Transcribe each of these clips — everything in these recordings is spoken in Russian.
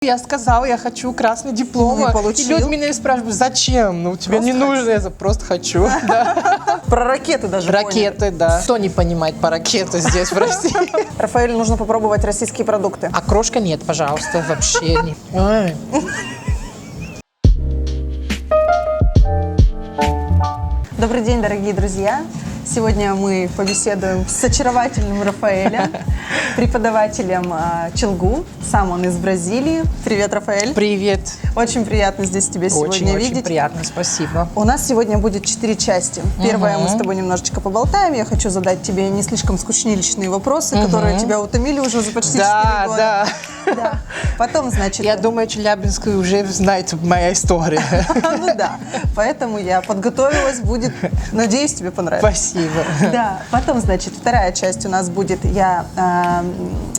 Я сказала, я хочу красный диплом. И люди меня спрашивают, зачем? Ну, тебе не нужно, я просто хочу. Про ракеты даже Ракеты, да. Кто не понимает по ракеты здесь, в России? Рафаэлю нужно попробовать российские продукты. А крошка нет, пожалуйста, вообще не. Ой. Добрый день, дорогие друзья! Сегодня мы побеседуем с очаровательным Рафаэлем, преподавателем Челгу. Сам он из Бразилии. Привет, Рафаэль. Привет. Очень приятно здесь тебя сегодня видеть. Очень приятно, спасибо. У нас сегодня будет 4 части. Первая, мы с тобой немножечко поболтаем. Я хочу задать тебе не слишком скучнилищные вопросы, которые тебя утомили уже за почти 4 года. Да. Потом, значит... Я думаю, Челябинск уже знает моя история. Ну да, поэтому я подготовилась, будет, надеюсь, тебе понравится. Спасибо. Да, потом, значит, вторая часть у нас будет, я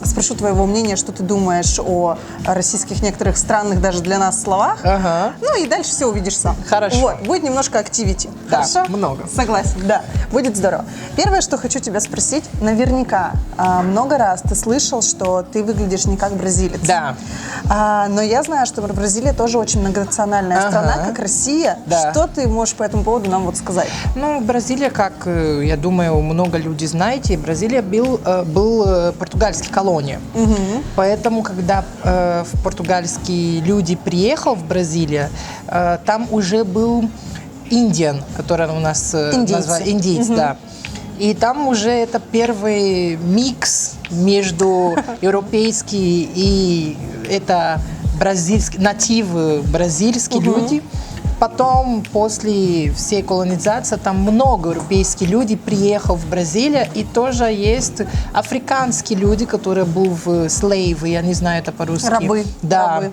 спрошу твоего мнения, что ты думаешь о российских некоторых странных даже для нас словах. Ага. Ну и дальше все увидишь сам. Хорошо. Вот, будет немножко активити. Да, Хорошо? много. Согласен, да, будет здорово. Первое, что хочу тебя спросить, наверняка много раз ты слышал, что ты выглядишь не как бразилец. Да. Но я знаю, что Бразилия тоже очень многонациональная страна, как Россия. Да. Что ты можешь по этому поводу нам вот сказать? Ну, Бразилия, как, я думаю, много людей знаете, Бразилия был португальской колонией. Поэтому, когда португальские люди приехали в Бразилию, там уже был индиан, который у нас называют индейец, да. И там уже это первый микс между европейскими и это нативы бразильские люди. Потом, после всей колонизации, там много европейских людей приехали в Бразилию, и тоже есть африканские люди, которые были в слейвы, я не знаю это по-русски. Рабы. Да, рабы.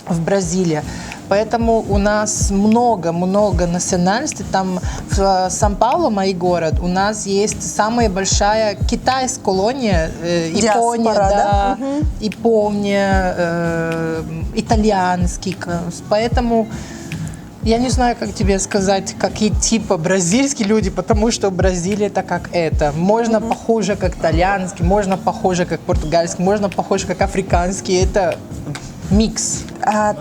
в Бразилии. Поэтому у нас много национальностей. Там в Сан-Паулу, мой город, у нас есть самая большая китайская колония, Япония, да, Япония, итальянский. Поэтому я не знаю, как тебе сказать, какие типы бразильские люди, потому что Бразилия это как это. Можно похоже как итальянский, можно похоже как португальский, можно похоже как африканский. Это микс.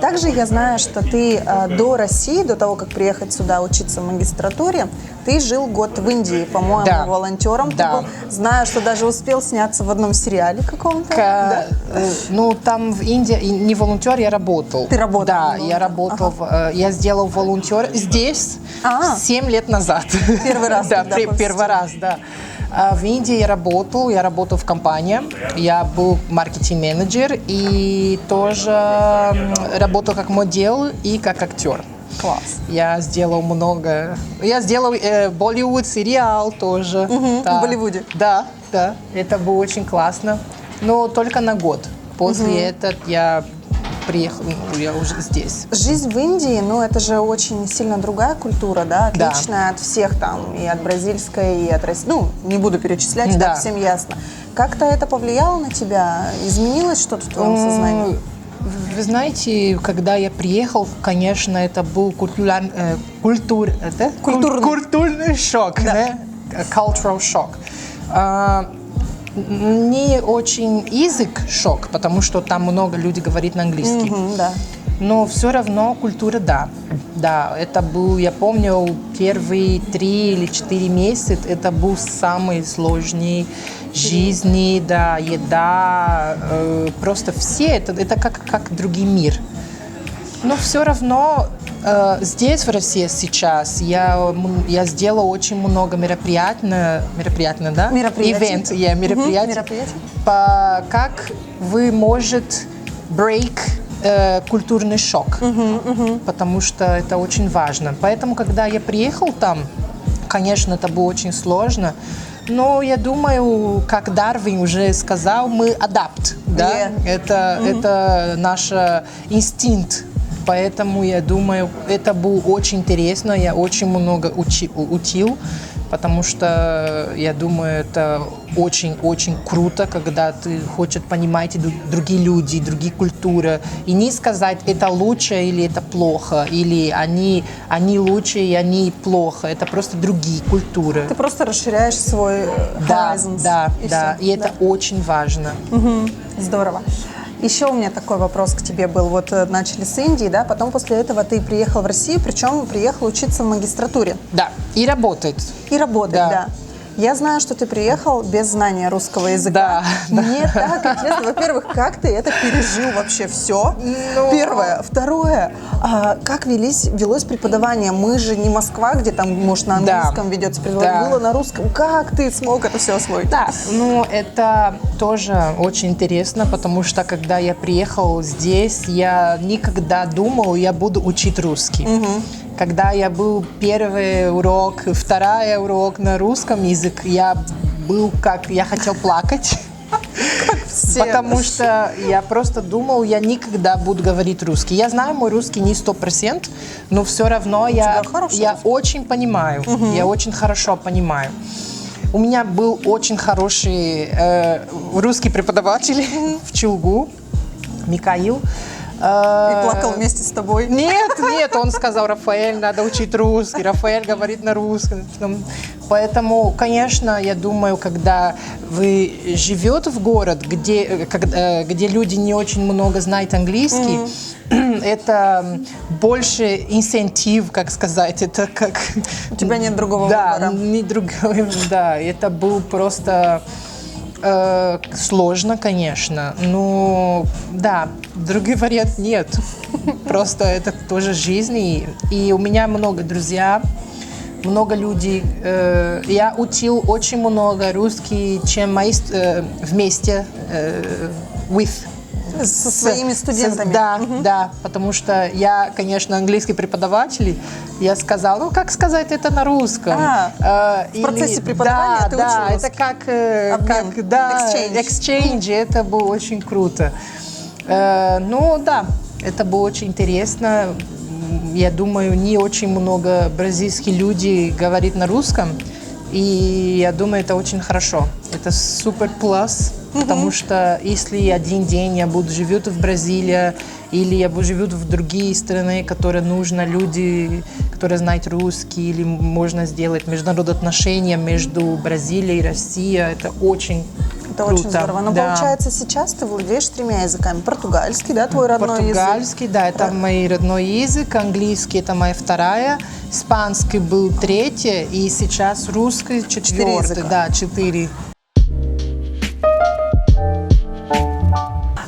Также я знаю, что ты до России, до того, как приехать сюда учиться в магистратуре, ты жил год в Индии, по-моему, да. волонтером. Да. Ты был. Знаю, что даже успел сняться в одном сериале каком-то. Да? Ну, там в Индии не волонтер, я работал. Ты работал? Да, я работал. Я сделал волонтер здесь 7 лет назад. Первый раз? Да, первый раз, да. В Индии я работал в компании, я был маркетинг-менеджер и тоже работал как модель и как актер. Класс. Я сделал много. Я сделал Болливуд сериал тоже. Да. В Болливуде? Да, да. Это было очень классно. Но только на год. После этого я приехал, я уже здесь. Жизнь в Индии, ну, это же очень сильно другая культура, да, отличная от всех там, и от бразильской, и от России. Ну, не буду перечислять, да. так всем ясно. Как-то это повлияло на тебя? Изменилось что-то в твоем сознании? Вы знаете, когда я приехал, конечно, это был культурный шок, да? Cultural shock. Не очень язык шок, потому что там много людей говорит на английском. Да. Но все равно культура, да. Да, это был, я помню, первые 3 или 4 месяца, это был самый сложный жизни, да, еда, просто все, это как другой мир. Но все равно здесь, в России сейчас, я сделала очень много мероприятий, да? Мероприятий. Как вы можете break культурный шок, потому что это очень важно. Поэтому, когда я приехал там, конечно, это было очень сложно, но я думаю, как Дарвин уже сказал, мы адапт, да? Это наш инстинкт. Поэтому я думаю, это было очень интересно, я очень много учил, потому что я думаю, это очень-очень круто, когда ты хочешь понимать другие люди, другие культуры, и не сказать, это лучше или это плохо, или они лучше и они плохо, это просто другие культуры. Ты просто расширяешь свой horizons. Да, и это очень важно. Здорово. Еще у меня такой вопрос к тебе был. Вот начали с Индии, да, потом после этого ты приехал в Россию, причем приехал учиться в магистратуре. Да, и работает. И работать, Да. да. Я знаю, что ты приехал без знания русского языка. Да. Мне так интересно. Во-первых, как ты это пережил вообще все? Первое. Второе. Как велось преподавание? Мы же не Москва, где там, может, на английском ведется преподавание. Да. Было на русском. Как ты смог это все освоить? Да, ну это тоже очень интересно, потому что когда я приехал здесь, я никогда думал, я буду учить русский. Когда я был первый урок, второй урок на русском языке, я хотел плакать. Все. Потому что я просто думал, я никогда буду говорить русский. Я знаю, мой русский не 100%, но все равно я очень понимаю. Я очень хорошо понимаю. У меня был очень хороший русский преподаватель в Челгу, Михаил. И плакал вместе с тобой? Нет, он сказал: Рафаэль, надо учить русский, Рафаэль говорит на русском. Поэтому, конечно, я думаю, когда вы живете в городе, где люди не очень много знают английский, это больше инцентив, как сказать, это как... У тебя нет другого выбора. Да, не другого, да, это был просто... сложно, конечно, но да, другой вариант нет. Просто это тоже жизнь. И у меня много друзей, много людей. Я учил очень много русский, чем мои вместе Со своими студентами. Да, потому что я, конечно, английский преподаватель. Я сказала, ну как сказать это на русском? В процессе преподавания ты учил это как exchange, это было очень круто. Ну да, это было очень интересно. Я думаю, не очень много бразильских людей говорит на русском. И я думаю, это очень хорошо. Это супер плюс, потому что если один день я буду жить в Бразилии, или я буду жить в другие страны, которые нужны люди, которые знают русский, или можно сделать международные отношения между Бразилией и Россией, это очень Это круто. очень здорово. Но получается, сейчас ты владеешь 3 языками. Португальский, да, твой родной язык? Португальский, да, это мой родной язык. Английский, это моя вторая. Испанский был 3, и сейчас русский 4. Да, 4.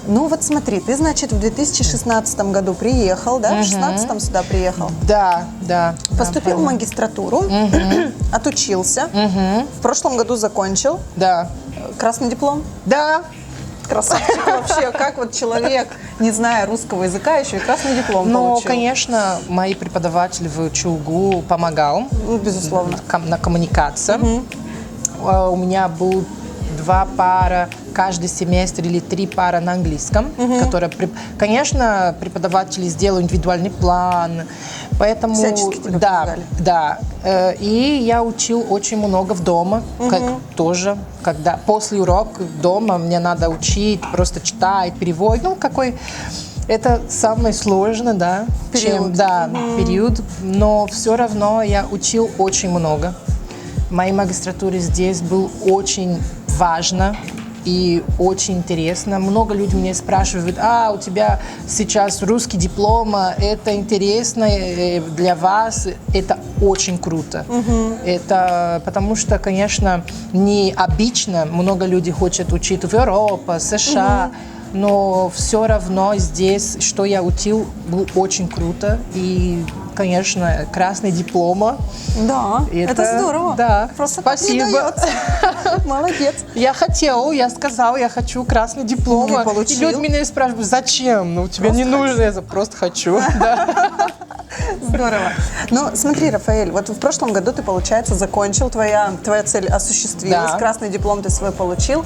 Ну вот смотри, ты, значит, в 2016 году приехал, да? В 2016 сюда приехал? Да. Поступил в магистратуру, отучился, в прошлом году закончил. Да. Красный диплом? Да. Красавчик вообще, как вот человек, не зная русского языка, еще и красный диплом получил. Ну, конечно, мой преподаватель в Челгу помогал. Ну, безусловно. На коммуникации. У меня был 2 пары каждый семестр или 3 пары на английском, которые, конечно, преподаватели сделали индивидуальный план, поэтому всячески тебе помогали. Да. И я учил очень много в дома, тоже, когда после урока дома мне надо учить, просто читать, перевод, это самое сложное, да, период. Период, но все равно я учил очень много. В моей магистратуре здесь было очень важно и очень интересно. Много людей меня спрашивают, у тебя сейчас русский диплом, это интересно для вас, это очень круто. Это потому что, конечно, необычно, много людей хотят учить в Европе, США, но все равно здесь, что я учил, было очень круто. И, конечно, красный диплом. Да, это здорово. Да, просто спасибо. Молодец. Я сказала, я хочу красный диплом. Не получил. И люди меня спрашивают, зачем? Ну, тебе не нужно, я просто хочу. Здорово. Ну, смотри, Рафаэль, вот в прошлом году ты, получается, закончил, твоя цель осуществилась, красный диплом ты свой получил.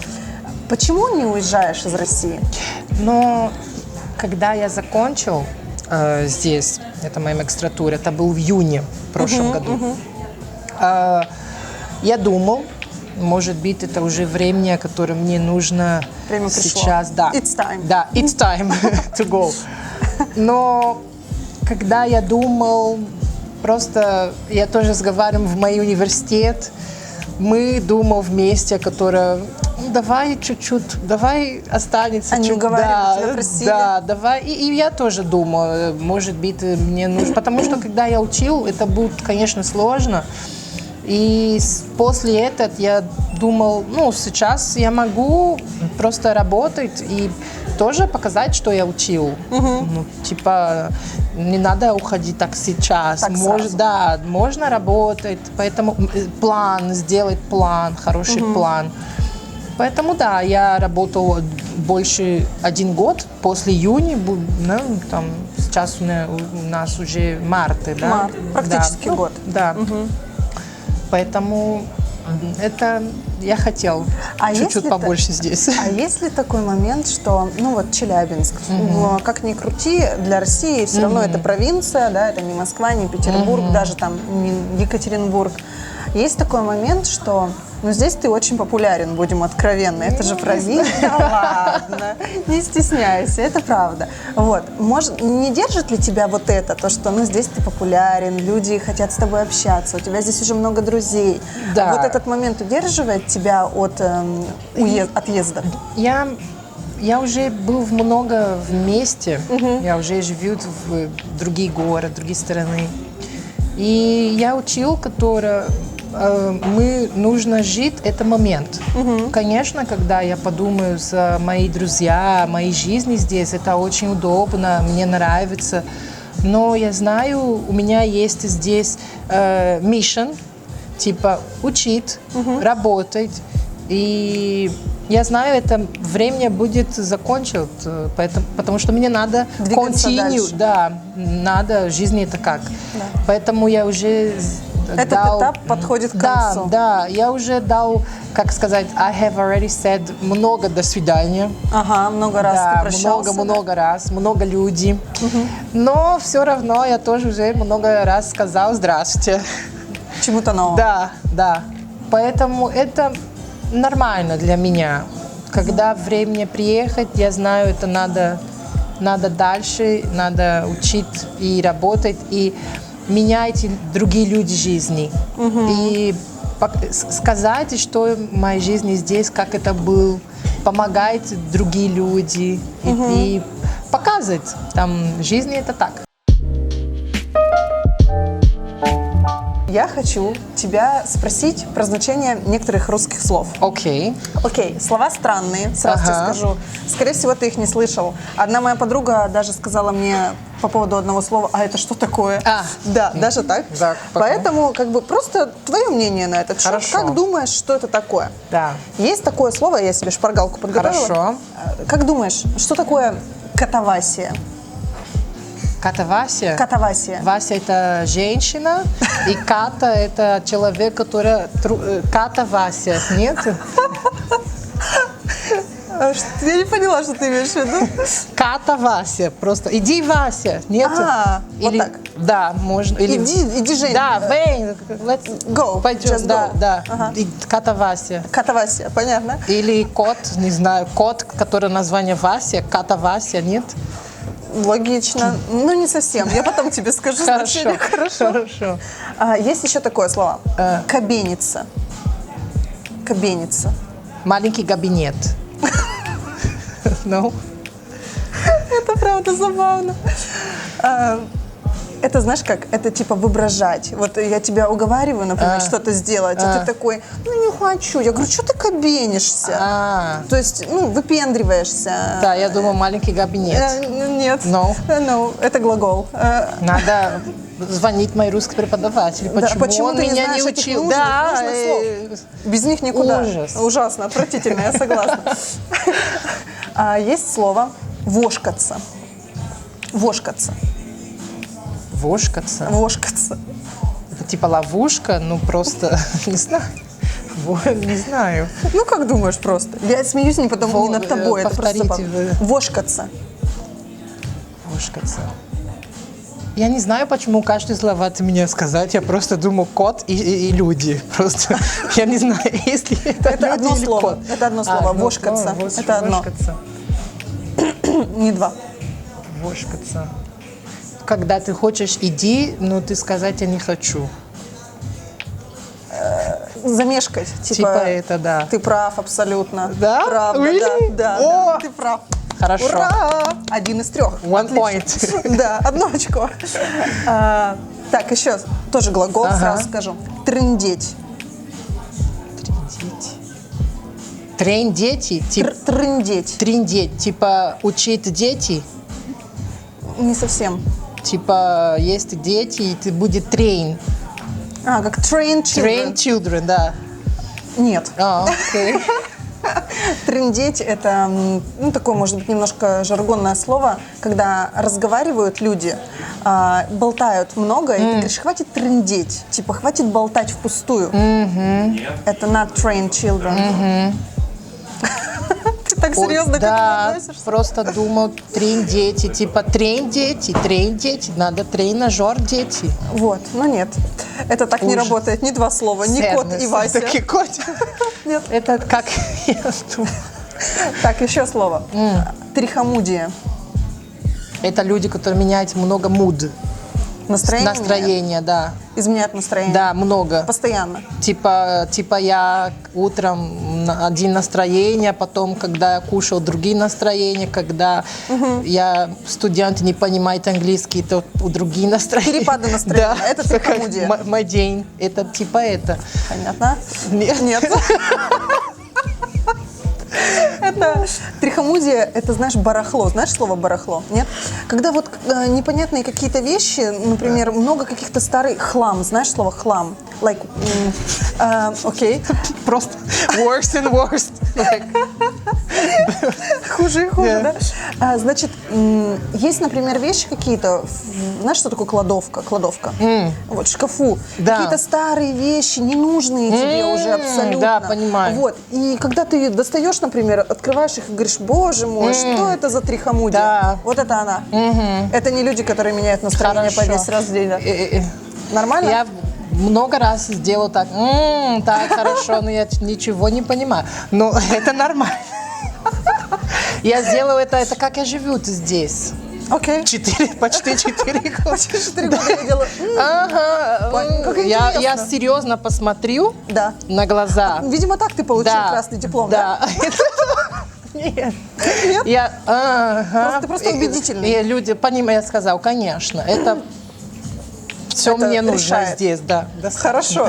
Почему не уезжаешь из России? Но когда я закончил здесь, это моя магистратура, это был в июне в прошлом году, я думал, может быть, это уже время, которое мне нужно сейчас. Да. It's time. Да, it's time to go. Но когда я думал, просто я тоже разговаривал в мой университет, мы думаем вместе, которая, ну, давай чуть-чуть, давай останется Они чуть, уговаривают тебя, просили? да, давай. И я тоже думаю, может быть, мне нужно, потому что когда я учил, это было, конечно, сложно. И после этого я думал, ну, сейчас я могу просто работать и тоже показать, что я учил. Ну, типа, не надо уходить так сейчас. Так сразу. Да, можно работать. Поэтому сделать план, хороший план. Поэтому, да, я работал больше 1 год. После июня, ну, там, сейчас у нас уже март, да? Март, практически да, год. Да. Поэтому это я хотел чуть-чуть побольше здесь. А есть ли такой момент, что, ну вот Челябинск, как ни крути, для России все равно это провинция, да, это не Москва, не Петербург, даже там не Екатеринбург. Есть такой момент, что, ну, здесь ты очень популярен, будем откровенны, это же провинция, ладно, не стесняйся, это правда. Вот, не держит ли тебя вот это, то, что, ну, здесь ты популярен, люди хотят с тобой общаться, у тебя здесь уже много друзей. Да. Вот этот момент удерживает тебя от отъезда? Я уже был много вместе, я уже живу в другие города, другие страны. И я учил, мы нужно жить этот момент. Конечно, когда я подумаю за мои друзья, моей жизни здесь, это очень удобно, мне нравится. Но я знаю, у меня есть здесь mission, типа учить, работать. И я знаю, это время будет закончить, потому что мне надо Двигаться дальше. да, надо, жизнь это как. Да. Поэтому я уже Этот этап подходит к концу. Да, я уже дал, как сказать, I have already said много до свидания. Ага, много раз ты прощался. много раз, много людей. Но все равно я тоже уже много раз сказал здравствуйте. Чему-то новому. Да. Поэтому это нормально для меня. Когда время приехать, я знаю, это надо дальше, надо учить и работать, и менять другие люди жизни. И сказать, что в моей жизни здесь, как это было, помогать другие люди, и показывать, там, жизнь это так. Я хочу тебя спросить про значение некоторых русских слов. Окей. Окей, слова странные, сразу тебе скажу. Скорее всего, ты их не слышал. Одна моя подруга даже сказала мне по поводу одного слова, а это что такое? Да, даже так. Да, поэтому, как бы, просто твое мнение на этот счет. Хорошо. Как думаешь, что это такое? Да. Есть такое слово, я себе шпаргалку подготовила. Хорошо. Как думаешь, что такое катавасия? Катавасия? Катавасия. Вася – это женщина, и Ката – это человек, который… Ката Вася, нет? Я не поняла, что ты имеешь в виду. Ката Вася, просто. Иди, Вася, нет? Вот так. Да, можно. Или, Иди, Жень. Да, Вейн, let's Go, пойдем. just Да, go. да. Ага. И Ката Вася. Катавасия, понятно. Или кот, не знаю, кот, который название Вася, Ката Вася, нет? Логично. Ну, не совсем. Я потом тебе скажу значение. Хорошо. Есть еще такое слово. Кабеница. Кабеница. Маленький кабинет. Ну? Это правда забавно. Это, знаешь как, это типа воображать. Вот я тебя уговариваю, например, что-то сделать, а ты такой, ну не хочу. Я говорю, что ты кабенишься? То есть, ну, выпендриваешься. Да, я думаю, маленький кабинет. Нет. No. No, это глагол. Надо звонить моей русской преподавателю. Почему он ты меня знаешь не этих учил? нужных слов? Без них никуда. Ужас. Ужасно, отвратительно, я согласна. Есть слово «вошкаться». Вошкаться. Вошкаться? Вошкаться. Это типа ловушка, ну просто, не знаю. Не знаю. Ну, как думаешь просто? Я смеюсь не над тобой, это просто повторите вы. Вошкаться. Вошкаться. Я не знаю, почему каждое слово от меня сказать. Я просто думаю кот и люди. Просто я не знаю, если это люди одно или слово. кот. Это одно слово. Вошкаться. Это одно. Вошкаться. Не два. Вошкаться. Когда ты хочешь иди, но ты сказать я не хочу. замешкать. Типа это, да. Ты прав абсолютно. Да? Правда, Really? да, О! ты прав. Хорошо. Ура! 1 из 3. One Отлично. point. Да, 1 очко. Так, еще тоже глагол, Ага. сразу скажу. Трындеть. Трындеть, типа Трындеть. триндеть, типа учить дети, Не совсем. типа есть дети, и ты будет train. Как train Train children. children, да. Нет. Окей. Трындеть – это, такое, может быть, немножко жаргонное слово, когда разговаривают люди, болтают много, и ты говоришь, хватит трындеть, типа, хватит болтать впустую. Это not trained children. Ты так серьезно к этому Да, относишься? просто думал трендети, типа трендети, надо тренажер дети. Вот, но нет. Это так не Ужас. работает. Ни 2 слова, ни кот и Вася. Такие кот. Нет. Это как я думаю. Так, еще слово. Трихомудие. Это люди, которые меняют много муд. Настроение. Да. Изменяет настроение. Да, много. Постоянно. Типа я утром один настроение, потом, когда я кушал, другие настроения, когда я студент не понимает английский, то у другие настроения. Перепады настроения. Да. Это трихомудие. Мой день. Это типа это. Понятно? Нет. Нет. Это трихомудие, это, знаешь, барахло. Знаешь слово барахло? Нет? Когда вот непонятные какие-то вещи, например, много каких-то старый хлам. Знаешь слово хлам? Like, окей. Просто worse and worse. Like, Хуже и хуже, Да. да? Значит, есть, например, вещи какие-то, знаешь, что такое кладовка? Кладовка. Вот, в шкафу. Да. Какие-то старые вещи, ненужные тебе уже абсолютно. да, понимаю. Вот. И когда ты достаешь, например, открываешь их и говоришь, боже мой, что это за трихомудие? Да. Вот это она. Это не люди, которые меняют настроение по Хорошо. 10 раз в день. Да? Нормально? Я много раз сделала так, так хорошо, но я ничего не понимаю. Но это нормально. Я сделала это как я живу здесь. Окей. Почти 4 года. Почти 4 года я делаю. Ага. Как Я интересно. серьезно посмотрю Да. на глаза. Видимо, так ты получил красный диплом, да? Нет. Нет? Я, Ты просто убедительный. И люди, я сказал, конечно, это все Это мне нужно решает. здесь, да. Хорошо.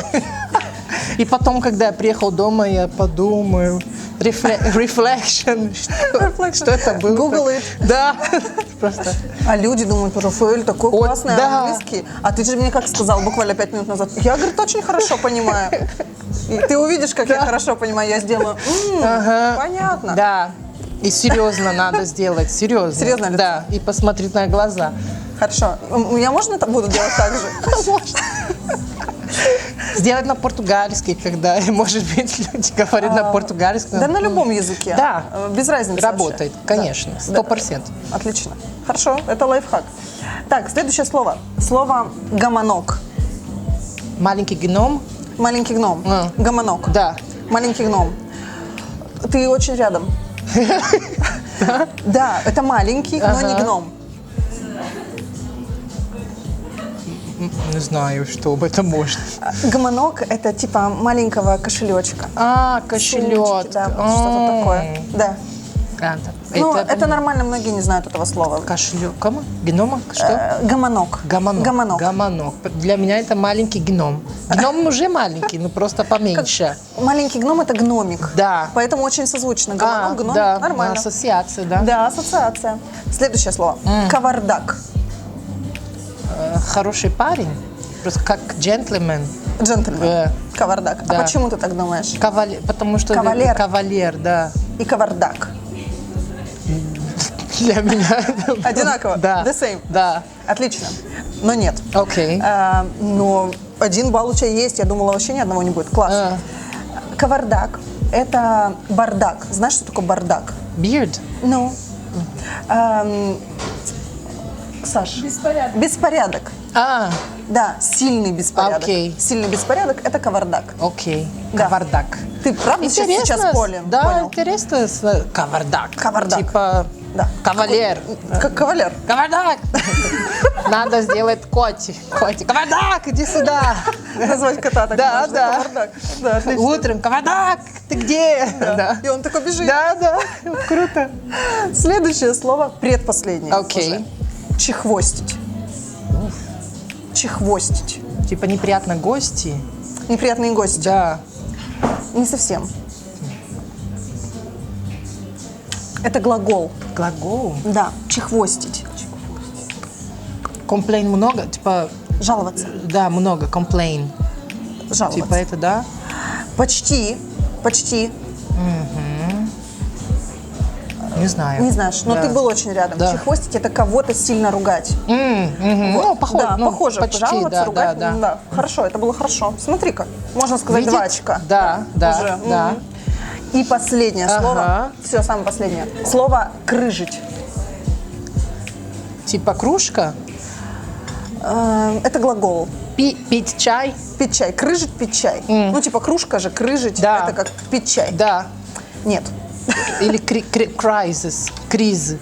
И потом, когда я приехал дома, я подумаю, reflection, что это было. Google it. Да, просто. А люди думают, Рафаэль такой Вот, классный да. английский. А ты же мне как сказал буквально 5 минут назад. Я, говорит, очень хорошо понимаю. И ты увидишь, как я хорошо понимаю. Я сделаю. Понятно. Да. И серьезно надо сделать, серьезно. Серьезно лицо? Да, и посмотреть на глаза. Хорошо. Я можно буду делать так же? Сделать на португальский, когда, может быть, люди говорят на португальском. Да на любом языке. Да. Без разницы. Работает, вообще. конечно, Да. 100%. Отлично. Хорошо, это лайфхак. Так, следующее слово. Слово гомонок. Маленький гном. Маленький гном. Гомонок. Да. Маленький гном. Ты очень рядом. Да, это маленький, но не гном. Не знаю, что это может. Гомонок – это типа маленького кошелечка. Кошелек. Сумочки, да, вот что-то такое. Да. Ну, это нормально, многие не знают этого слова. Кошелек. Кому? Гнома? Что? Гомонок. Гомонок. Гомонок. Для меня это маленький гном. Гном уже маленький, но просто поменьше. Маленький гном – это гномик. Да. Поэтому очень созвучно. Гомонок, гном. Да, Нормально. ассоциация, да. Да, ассоциация. Следующее слово. Кавардак. Хороший парень, просто как джентльмен. Джентльмен. Кавардак. Да. А почему ты так думаешь? Потому что Кавалер. Кавалер, да. И кавардак. Для меня это... Одинаково? Да. The same? Да. Отлично. Но нет. Окей. Но 1 балл у тебя есть. Я думала, вообще ни одного не будет. Класс. Кавардак – это бардак. Знаешь, что такое бардак? Beard. Ну. Саш. Беспорядок. Беспорядок. Да, сильный беспорядок. Окей. Сильный беспорядок – это кавардак. Окей. Да. Кавардак. Ты правда сейчас понял? Да, Понял? интересно. Кавардак. Кавардак. Типа Да. кавалер. Как кавалер. Кавардак. Надо сделать котик. Кавардак, иди сюда. Назвать кота так Да, можно. да. Кавардак. Да, отлично. Утром, Кавардак, ты где? Да. И он такой бежит. Да, круто. Следующее слово предпоследнее. Окей. уже. Чехвостить. Чехвостить. Типа неприятно гости. Неприятные гости. Да. Не совсем. Это глагол. Глагол. Да, чехвостить. Комплейн много, типа, Жаловаться. да, много, комплейн. Жаловаться. Типа это, да? Почти. Почти. Не знаю. Не знаешь, но Да. ты был очень рядом. Да. Чехвостить — это кого-то сильно ругать. Ну, похоже. Да, ну, похоже. почти, Жаловаться, да, ругать. да, да. Да, хорошо, это было хорошо. Смотри-ка, можно сказать, Видеть? 2 очка. Да, да, Уже. да. И последнее Ага. слово. Все, самое последнее. Слово крыжить. Типа кружка, Это глагол. пить чай, Пить чай. Крыжить, пить чай. Ну, типа кружка же, крыжить. Да. Это как пить чай. да. Нет. Или кризис, криз,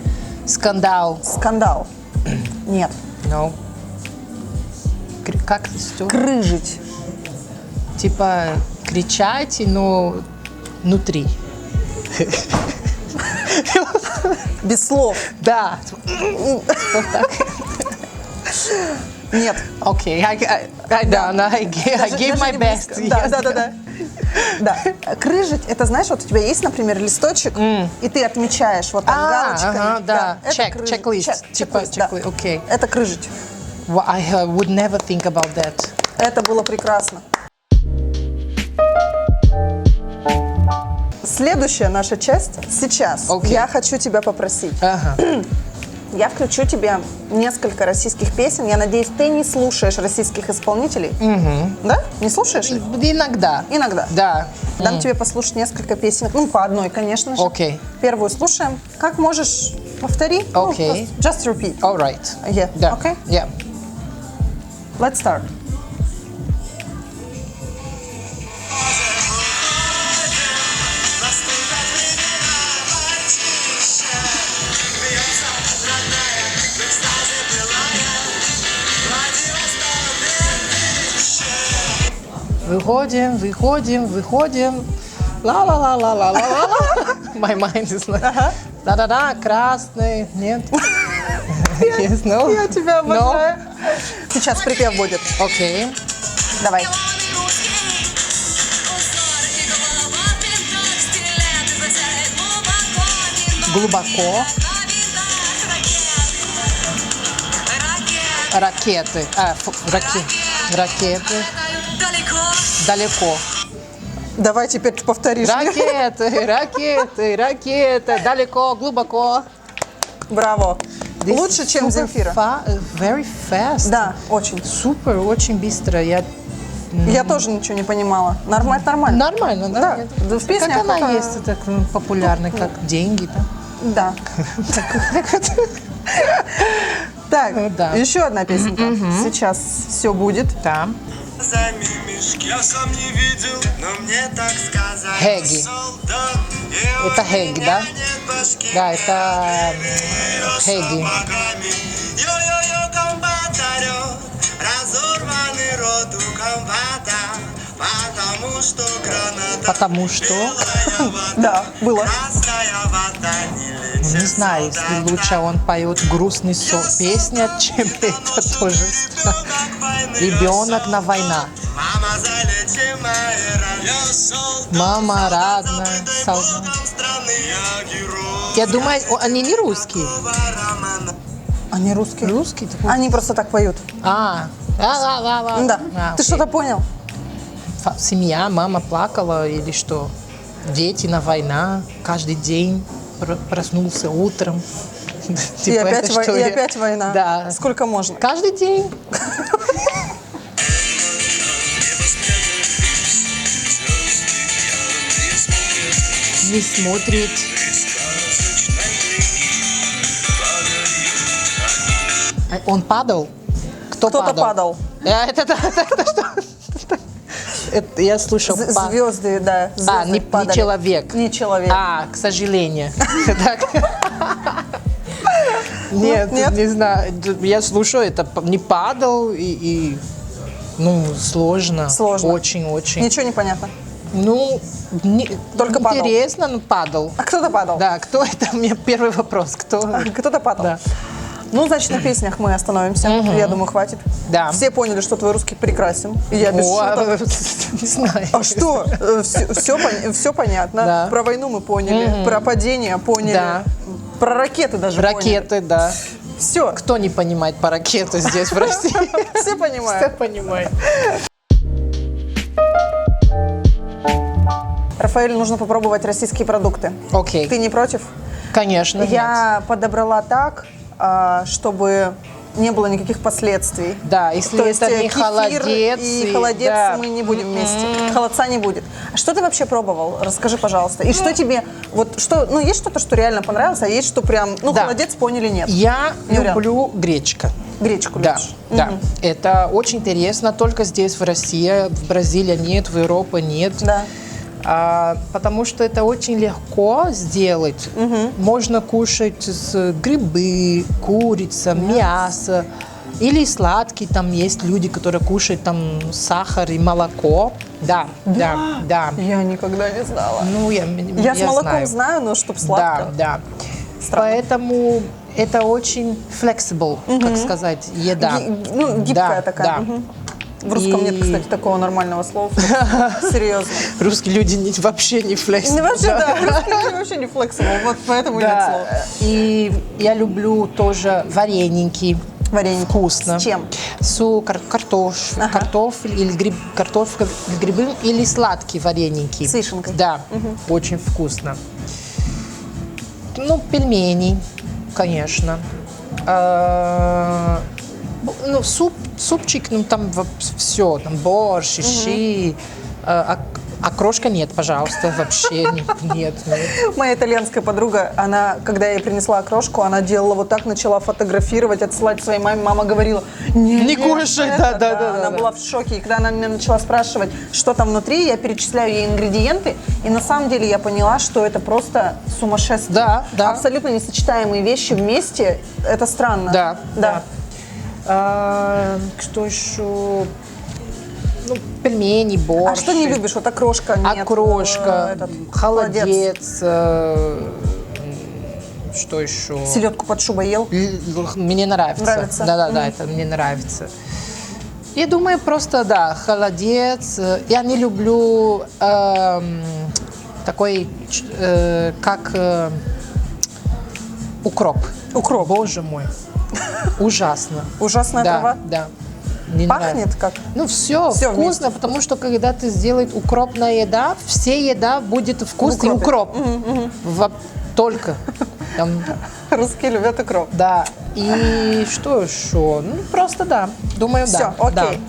скандал. Скандал. Нет. No. Как что? Крыжить. Типа кричать, но внутри. Без слов. Да. Нет. Окей, I gave my не best. близко. Да, Yes. да, да, да. Да. Крыжить — это, знаешь, вот у тебя есть, например, листочек, и ты отмечаешь вот там галочками. ага, да. это Check, крыжить. checklist. Типа Checklist, да. checklist, окей. Это крыжить. Well, I would never think about that. Это было прекрасно. Следующая наша часть сейчас. Окей. Я хочу тебя попросить. Ага. Я включу тебе несколько российских песен. Я надеюсь, ты не слушаешь российских исполнителей. Да? Не слушаешь их? Иногда. Иногда. Да. Дам тебе послушать несколько песен. Ну, по одной, конечно же. Окей. Первую слушаем. Как можешь, повтори. Ну, Окей. just repeat. All right. Yeah. Да. Okay? Yeah. Let's start. Выходим, выходим, выходим. Ла-ла-ла-ла-ла-ла-ла. My mind is like... Да-да-да, красный. Нет. Yes, no? Я тебя обожаю. Сейчас припев будет. Окей. Давай. Глубоко. Ракеты. Ракеты. Далеко. Давай теперь ты повторишь. Ракеты, ракеты, ракеты. Далеко, глубоко. Браво. This Лучше, is чем super Земфира. Very fast. Да, очень. Супер, очень быстро. Я... Я тоже ничего не понимала. Нормально, нормально. Нормально, да? Да. Нет. Да, в песнях как она это- есть, так популярна, как деньги, да? Да. Так, Ну да. еще одна песенка. Сейчас все будет. Да. За мимишки я сам не видел, но мне так сказали. Хеги. Солдат, и Это у Хеги, меня да? нет башки. Да, это Хеги. Йо-йо-йо, комбат орёт, разорванный рот у комбата, потому что граната Потому что, белая вода, Да, было. красная вода не летит. не знаю, если лучше он поет грустный песня, чем это тоже. Ребенок на война. Мама, залечи мои раны. Я солдат, Мама родная, забытый солдат. Богом страны. Я герой Я думаю, они не русские. романа. Они русские. Русские? Они просто так поют. Да. Да. Ты окей. что-то понял? Семья, мама плакала или что? Дети на война, каждый день проснулся утром. И Типа, опять, это что и я- опять война. Да. Сколько можно? Каждый день. Не смотрит. Он падал? Кто-то падал. Это что? Это я слышал. Звезды, да. звезды не падали. человек. Не человек. К сожалению. Так. Нет, Нет? не знаю. Я слушаю, это не падал ну, сложно. Сложно. Очень-очень. Ничего не понятно. Ну, Только падал. интересно, но падал. А кто-то падал? Да, кто это? У меня первый вопрос. Кто? Кто-то падал? Да. Ну, значит, на песнях мы остановимся. Я думаю, хватит. Да. Все поняли, что твой русский прекрасен. И я без шуток. Не знаю. А что? Все понятно. Да. Про войну мы поняли, про падение поняли. Да. Про ракеты даже Ракеты, да. поняли. Все. Кто не понимает по ракету здесь в России? Все Все понимают. понимают. Рафаэль, нужно попробовать российские продукты. Окей. Ты не против? Конечно, нет. Я подобрала так, чтобы не было никаких последствий. Да, если То есть это не кефир холодец. и холодец да. мы не будем вместе. Холодца не будет. А что ты вообще пробовал? Расскажи, пожалуйста. И что тебе, вот что, ну есть что-то, что реально понравилось, а есть что прям, ну Да. холодец поняли нет. Я Не вариант. люблю гречка. Гречку Да, любишь? да. Это очень интересно. Только здесь, в России, в Бразилии нет, в Европе нет. Да. Потому что это очень легко сделать. Можно кушать с грибы, курица, мясо. Или сладкий, там есть люди, которые кушают там сахар и молоко. Да, да, да. Я никогда не знала. Ну, Я с молоком знаю. знаю, но чтоб сладко. Да, да. Поэтому это очень flexible, как сказать, еда. Ну, гибкая Да, такая. да. Мгм. В русском И- нет, кстати, такого нормального слова. Серьезно. Русские люди вообще не flexible. Ну, вообще, да, русские люди вообще не flexible, вот поэтому нет Да. слов. И я люблю тоже вареники. Вареники. Вкусно. С чем? С картофель или картофель с грибы или сладкие вареники. С вишенкой. Да, очень вкусно. Ну, пельмени, конечно. Ну, супчик, ну, там все, там борщ, щи. Окрошка нет, пожалуйста, вообще нет. Моя итальянская подруга, она, когда я ей принесла окрошку, она делала вот так, начала фотографировать, отсылать своей маме. Мама говорила, не кушай, это». да. Она была в шоке. И когда она меня начала спрашивать, что там внутри, я перечисляю ей ингредиенты. И на самом деле я поняла, что это просто сумасшествие. Да, да. Абсолютно несочетаемые вещи вместе. Это странно. Да. Что еще? Ну, пельмени, борщ. А что не любишь? Вот окрошка нет. Окрошка, холодец. холодец. Что еще? Селедку под шубой ел? Мне нравится. Нравится? Да, это мне нравится. Я думаю, просто, да, холодец. Я не люблю такой, как укроп. Укроп. Боже мой. Ужасно. Ужасная трава? Да. Не Пахнет нравится. как? Ну, все Всё вкусно, потому что когда ты сделаешь укропная еда, все еда будет вкусный укропе. укроп. Только. Там, Русские любят укроп. да. И что еще? Ну, просто да. Думаю, Все, да. окей.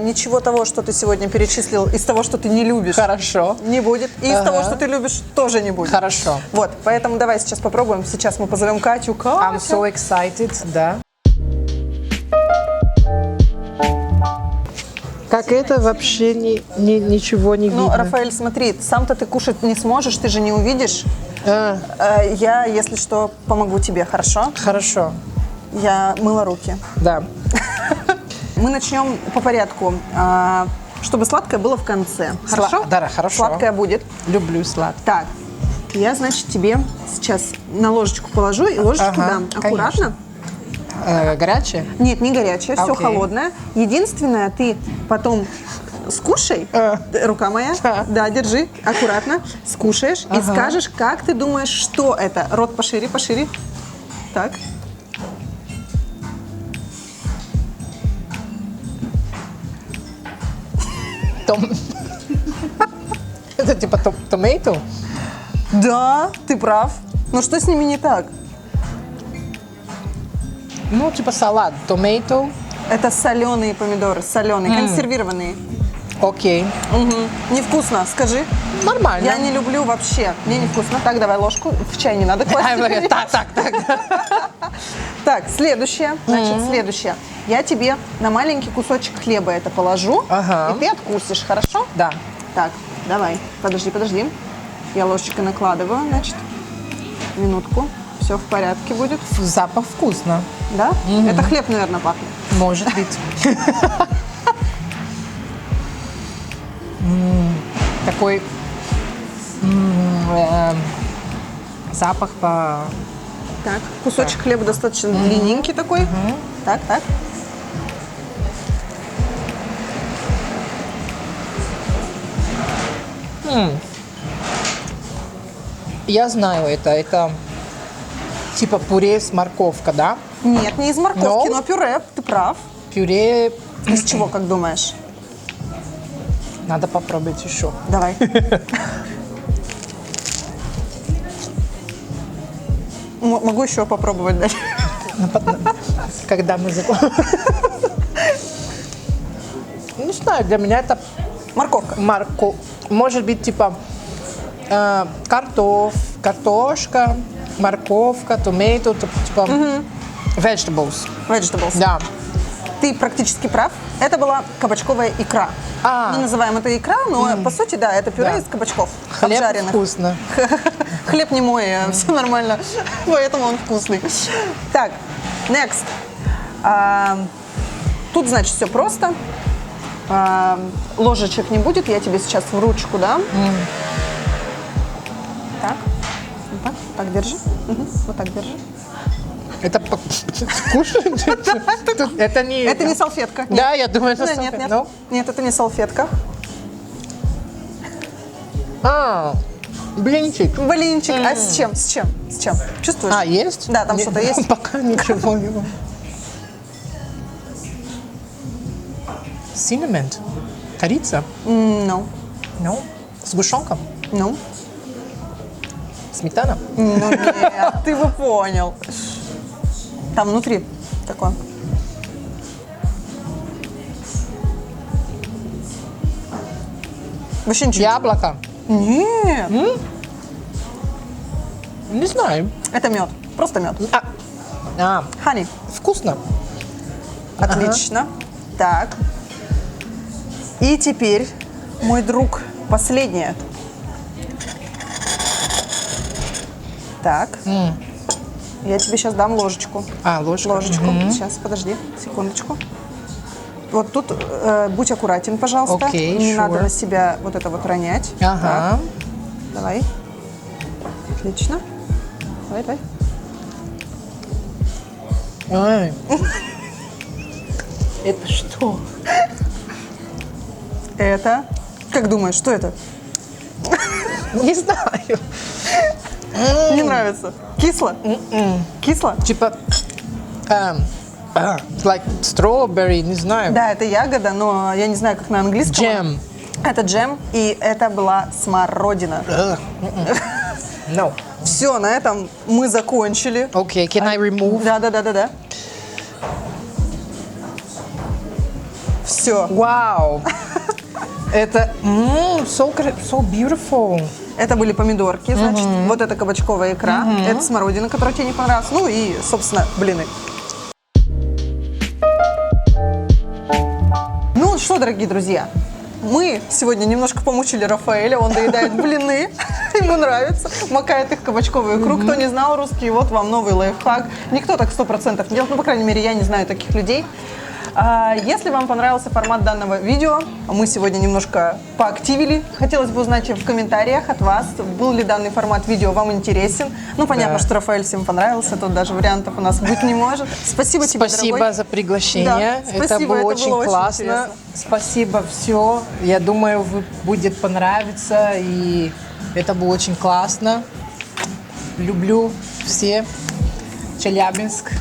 Ничего того, что ты сегодня перечислил, из того, что ты не любишь, Хорошо. не будет. И из того, что ты любишь, тоже не будет. Хорошо. Вот, поэтому давай сейчас попробуем. Сейчас мы позовем Катю. I'm Катя. so excited, да. Как это вообще ничего не Ну, видно? Рафаэль, смотри, сам-то ты кушать не сможешь, ты же не увидишь. Я, если что, помогу тебе, хорошо? Хорошо, Я мыла руки. да. Мы начнем по порядку, чтобы сладкое было в конце. Хорошо? Да, хорошо. Сладкое будет. Люблю сладкое. Так, я, значит, тебе сейчас на ложечку положу и ложечку Ага, дам. Аккуратно. Горячее? Нет, не горячее, все Окей. холодное. Единственное, ты потом скушай, рука моя, да, держи, аккуратно, скушаешь и скажешь, как ты думаешь, что это. Рот пошире, пошире. Так. Это типа томату? Да, ты прав. Но что с ними не так? Ну, типа салат. Томату. Это соленые помидоры, соленые, консервированные. Окей. Невкусно, скажи. Нормально. Я не люблю вообще. Мне невкусно. Так, давай ложку. В чай не надо класть. Так. Так, следующее. Значит, следующее. Я тебе на маленький кусочек хлеба это положу, Ага. и ты откусишь, хорошо? Да. Так, давай. Подожди. Я ложечкой накладываю, значит. Минутку. Все в порядке будет. Запах вкусно. Да? Это хлеб, наверное, пахнет. Может быть. Такой запах по... Так, кусочек хлеба достаточно длинненький такой. Так, так. Я знаю это. Это типа пюре с морковкой, да? Нет, не из морковки, но пюре, ты прав. Пюре Из чего, как думаешь? надо попробовать еще. Давай. Могу еще попробовать дать. Когда мы закончим. Не знаю, для меня это Морковка. может быть типа картошка, морковка, томато, типа vegetables. Vegetables. Да. Ты практически прав. Это была кабачковая икра. Мы называем это икра, но по сути, да, это пюре Да. из кабачков Хлеб обжаренных. вкусно. Хлеб не мой, все нормально, поэтому он вкусный. Так, next. Тут, значит, все просто. Ложечек не будет, я тебе сейчас в ручку дам. Так, вот так, так держи. Вот так держи. Это кушать? Это не... Это не салфетка. Да, я думаю, это Нет, салфетка. нет, Ну? нет. Нет, это не салфетка. Блинчик. Блинчик. А с чем? С чем? С чем? Чувствуешь? Есть? Да, там что-то есть. Пока ничего не... Cinnamon. Корица? No. Ну? Сгущенка? Ну? Сметана? Ну нет, ты бы понял. Там внутри такое. Вообще ничего. Яблоко? Нет. Не знаю. Это мед. Просто мед. Honey. Вкусно. Отлично. Так. И теперь, мой друг, последнее. Так. Я тебе сейчас дам ложечку. Ложка. Ложечку. Сейчас, подожди, секундочку. Вот тут будь аккуратен, пожалуйста. Окей, Не sure. надо на себя вот это вот ронять. Ага. Так, давай. Отлично. Давай, давай. Ой. Это что? Это, как думаешь, что это? Не знаю. Не нравится. Кисло? Кисло? Типа... like strawberry, не знаю. Да, это ягода, но я не знаю, как на английском. Джем. Это джем, и это была смородина. No. Все, на этом мы закончили. Okay, can I remove? Да. Все. Вау. Это so beautiful. Это были помидорки, значит, вот это кабачковая икра, это смородина, которая тебе не понравилась, ну и, собственно, блины. Ну что, дорогие друзья, мы сегодня немножко помучили Рафаэля, он доедает блины, ему нравится, макает их в кабачковую икру. Кто не знал русский, вот вам новый лайфхак. Никто так 100% не делает, ну, по крайней мере, я не знаю таких людей. Если вам понравился формат данного видео, мы сегодня немножко поактивили. Хотелось бы узнать в комментариях от вас, был ли данный формат видео вам интересен. Ну, понятно, что Рафаэль всем понравился, тут даже вариантов у нас быть не может. Спасибо тебе, Спасибо дорогой. за приглашение. Да, спасибо, это было очень классно. интересно. Спасибо, все. Я думаю, будет понравиться. И это было очень классно. Люблю все. Челябинск.